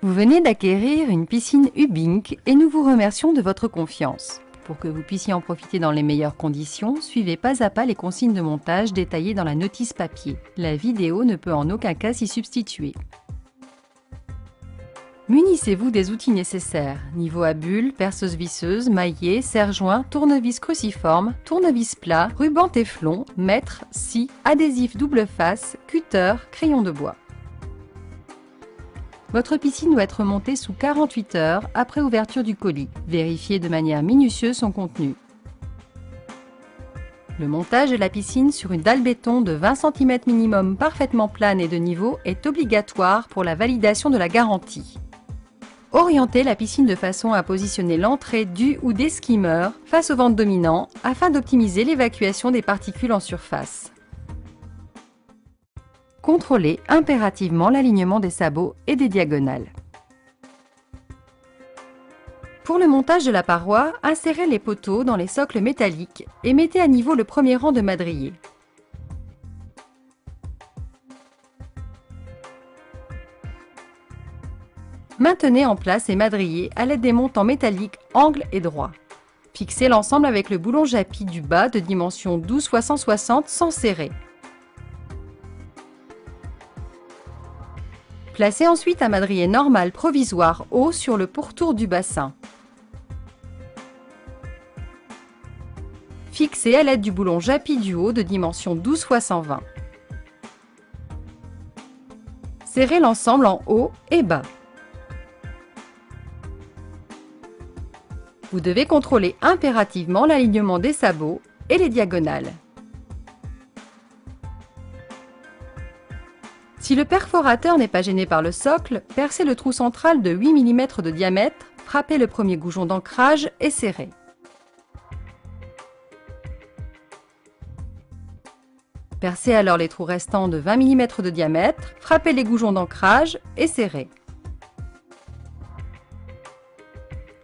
Vous venez d'acquérir une piscine Hubink et nous vous remercions de votre confiance. Pour que vous puissiez en profiter dans les meilleures conditions, suivez pas à pas les consignes de montage détaillées dans la notice papier. La vidéo ne peut en aucun cas s'y substituer. Munissez-vous des outils nécessaires, niveau à bulles, perceuse visseuse, maillet, serre-joint, tournevis cruciforme, tournevis plat, ruban téflon, mètre, scie, adhésif double face, cutter, crayon de bois. Votre piscine doit être montée sous 48 heures après ouverture du colis. Vérifiez de manière minutieuse son contenu. Le montage de la piscine sur une dalle béton de 20 cm minimum parfaitement plane et de niveau est obligatoire pour la validation de la garantie. Orientez la piscine de façon à positionner l'entrée du ou des skimmers face au ventre dominant afin d'optimiser l'évacuation des particules en surface. Contrôlez impérativement l'alignement des sabots et des diagonales. Pour le montage de la paroi, insérez les poteaux dans les socles métalliques et mettez à niveau le premier rang de madriers. Maintenez en place les madriers à l'aide des montants métalliques angles et droits. Fixez l'ensemble avec le boulon Japy du bas de dimension 12 x 160 sans serrer. Placez ensuite un madrier normal provisoire haut sur le pourtour du bassin. Fixez à l'aide du boulon Japy du haut de dimension 12 x 120. Serrez l'ensemble en haut et bas. Vous devez contrôler impérativement l'alignement des sabots et les diagonales. Si le perforateur n'est pas gêné par le socle, percez le trou central de 8 mm de diamètre, frappez le premier goujon d'ancrage et serrez. Percez alors les trous restants de 20 mm de diamètre, frappez les goujons d'ancrage et serrez.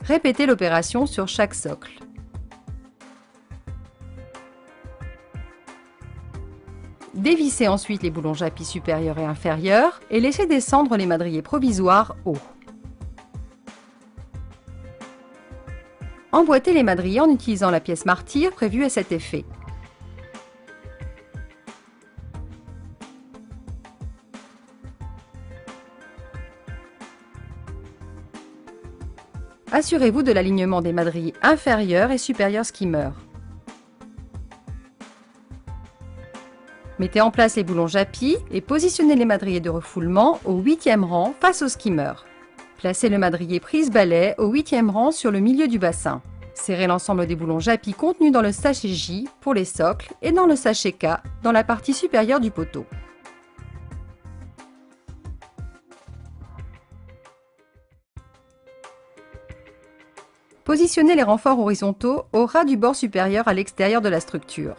Répétez l'opération sur chaque socle. Dévissez ensuite les boulons Japy supérieurs et inférieurs et laissez descendre les madriers provisoires haut. Emboîtez les madriers en utilisant la pièce martyre prévue à cet effet. Assurez-vous de l'alignement des madriers inférieurs et supérieurs skimmers. Mettez en place les boulons Japy et positionnez les madriers de refoulement au 8e rang face au skimmer. Placez le madrier prise-balai au 8e rang sur le milieu du bassin. Serrez l'ensemble des boulons Japy contenus dans le sachet J pour les socles et dans le sachet K dans la partie supérieure du poteau. Positionnez les renforts horizontaux au ras du bord supérieur à l'extérieur de la structure.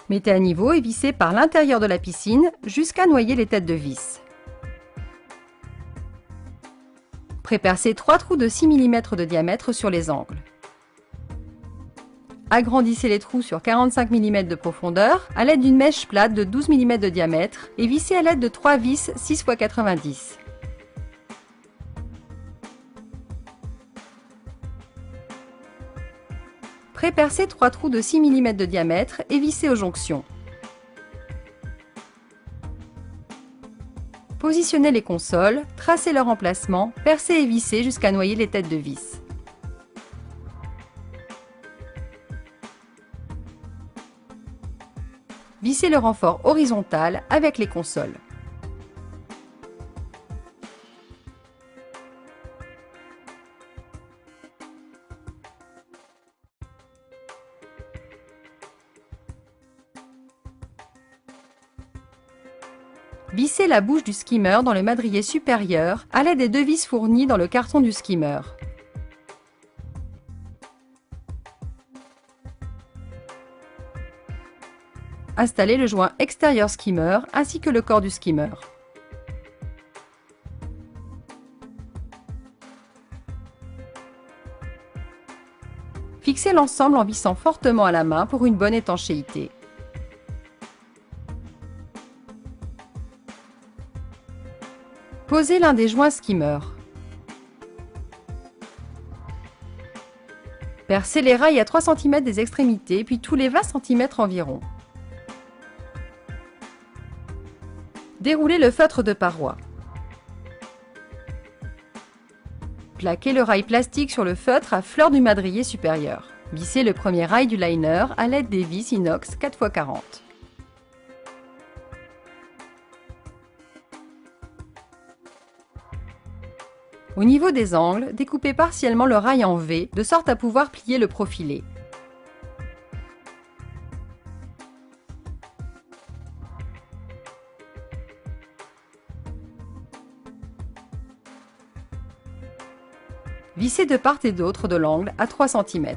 Mettez à niveau et vissez par l'intérieur de la piscine jusqu'à noyer les têtes de vis. Prépercez 3 trous de 6 mm de diamètre sur les angles. Agrandissez les trous sur 45 mm de profondeur à l'aide d'une mèche plate de 12 mm de diamètre et vissez à l'aide de 3 vis 6 x 90. Prépercez 3 trous de 6 mm de diamètre et vissez aux jonctions. Positionnez les consoles, tracez leur emplacement, percez et vissez jusqu'à noyer les têtes de vis. Vissez le renfort horizontal avec les consoles. Vissez la bouche du skimmer dans le madrier supérieur à l'aide des 2 vis fournies dans le carton du skimmer. Installez le joint extérieur skimmer ainsi que le corps du skimmer. Fixez l'ensemble en vissant fortement à la main pour une bonne étanchéité. Posez l'un des joints skimmer. Percez les rails à 3 cm des extrémités, puis tous les 20 cm environ. Déroulez le feutre de paroi. Plaquez le rail plastique sur le feutre à fleur du madrier supérieur. Vissez le premier rail du liner à l'aide des vis inox 4x40. Au niveau des angles, découpez partiellement le rail en V, de sorte à pouvoir plier le profilé. Vissez de part et d'autre de l'angle à 3 cm.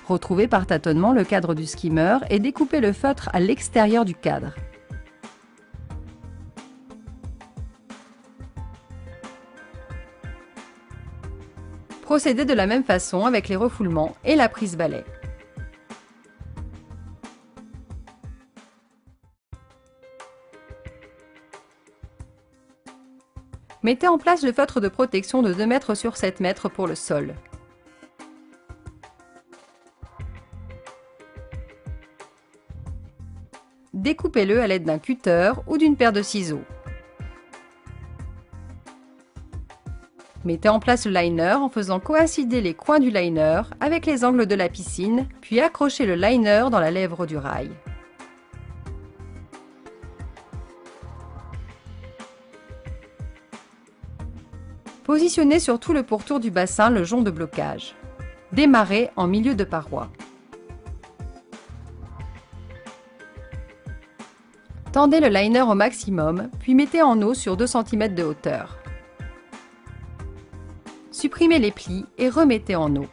Retrouvez par tâtonnement le cadre du skimmer et découpez le feutre à l'extérieur du cadre. Procédez de la même façon avec les refoulements et la prise balai. Mettez en place le feutre de protection de 2 m sur 7 m pour le sol. Découpez-le à l'aide d'un cutter ou d'une paire de ciseaux. Mettez en place le liner en faisant coïncider les coins du liner avec les angles de la piscine, puis accrochez le liner dans la lèvre du rail. Positionnez sur tout le pourtour du bassin le jonc de blocage. Démarrez en milieu de paroi. Tendez le liner au maximum, puis mettez en eau sur 2 cm de hauteur. Supprimez les plis et remettez en eau.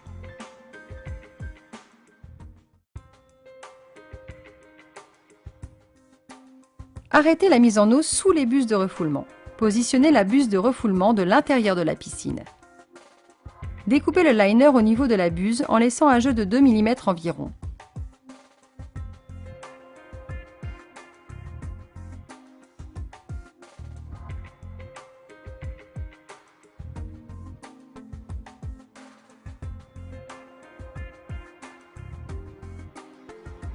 Arrêtez la mise en eau sous les buses de refoulement. Positionnez la buse de refoulement de l'intérieur de la piscine. Découpez le liner au niveau de la buse en laissant un jeu de 2 mm environ.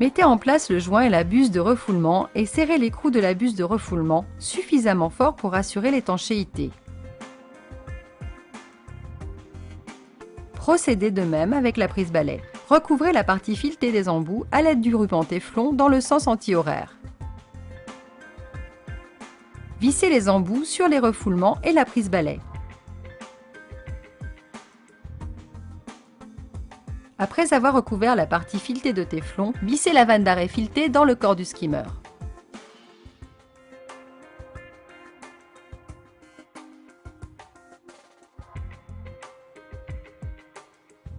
Mettez en place le joint et la buse de refoulement et serrez l'écrou de la buse de refoulement suffisamment fort pour assurer l'étanchéité. Procédez de même avec la prise balai. Recouvrez la partie filetée des embouts à l'aide du ruban téflon dans le sens anti-horaire. Vissez les embouts sur les refoulements et la prise balai. Après avoir recouvert la partie filetée de téflon, vissez la vanne d'arrêt filetée dans le corps du skimmer.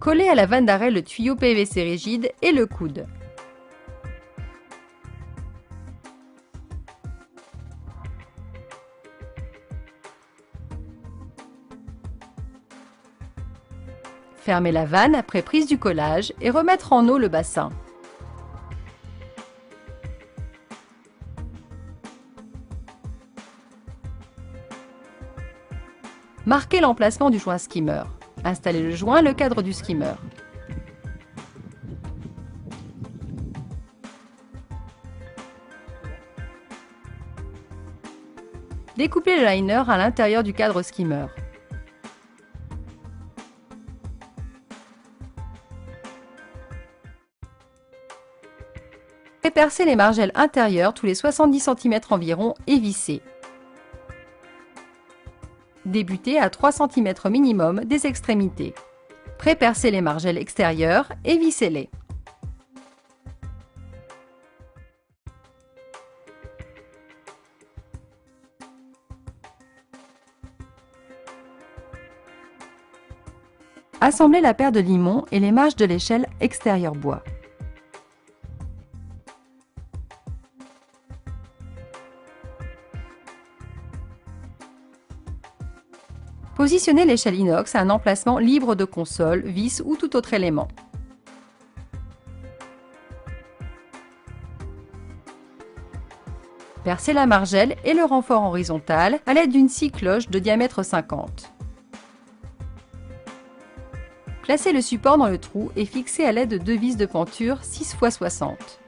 Collez à la vanne d'arrêt le tuyau PVC rigide et le coude. Fermez la vanne après prise du collage et remettre en eau le bassin. Marquez l'emplacement du joint skimmer. Installez le joint et le cadre du skimmer. Découpez le liner à l'intérieur du cadre skimmer. Percez les margelles intérieures tous les 70 cm environ et vissez. Débutez à 3 cm minimum des extrémités. Pré-percez les margelles extérieures et vissez-les. Assemblez la paire de limons et les marges de l'échelle extérieure bois. Positionnez l'échelle inox à un emplacement libre de console, vis ou tout autre élément. Percez la margelle et le renfort horizontal à l'aide d'une scie cloche de diamètre 50. Placez le support dans le trou et fixez à l'aide de 2 vis de penture 6 x 60.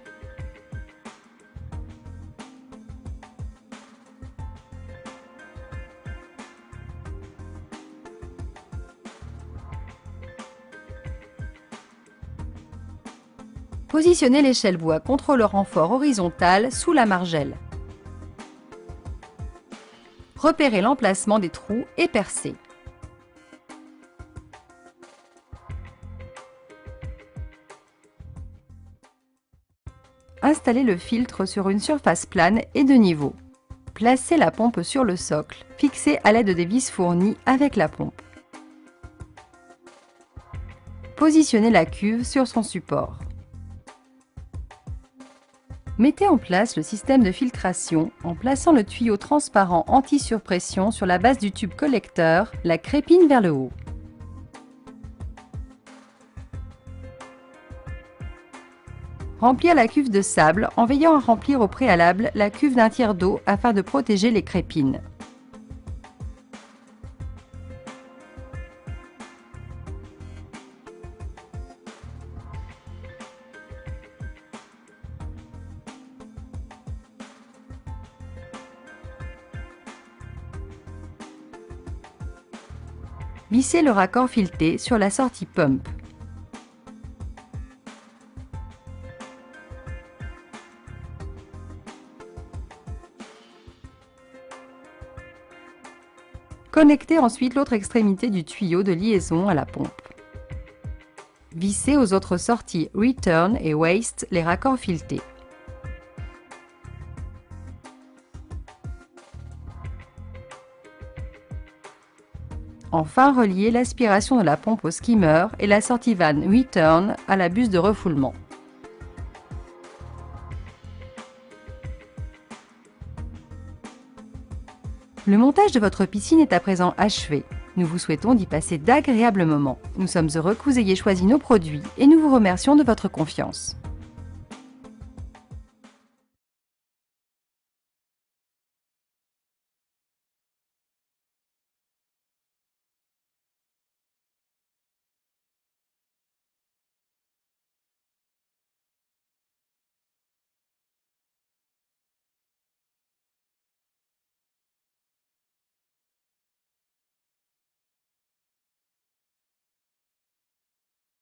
Positionnez l'échelle bois contre le renfort horizontal sous la margelle. Repérez l'emplacement des trous et percez. Installez le filtre sur une surface plane et de niveau. Placez la pompe sur le socle, fixée à l'aide des vis fournies avec la pompe. Positionnez la cuve sur son support. Mettez en place le système de filtration en plaçant le tuyau transparent anti-surpression sur la base du tube collecteur, la crépine vers le haut. Remplir la cuve de sable en veillant à remplir au préalable la cuve d'un tiers d'eau afin de protéger les crépines. Vissez le raccord fileté sur la sortie pump. Connectez ensuite l'autre extrémité du tuyau de liaison à la pompe. Vissez aux autres sorties Return et Waste les raccords filetés. Enfin, reliez l'aspiration de la pompe au skimmer et la sortie vanne Return à la buse de refoulement. Le montage de votre piscine est à présent achevé. Nous vous souhaitons d'y passer d'agréables moments. Nous sommes heureux que vous ayez choisi nos produits et nous vous remercions de votre confiance.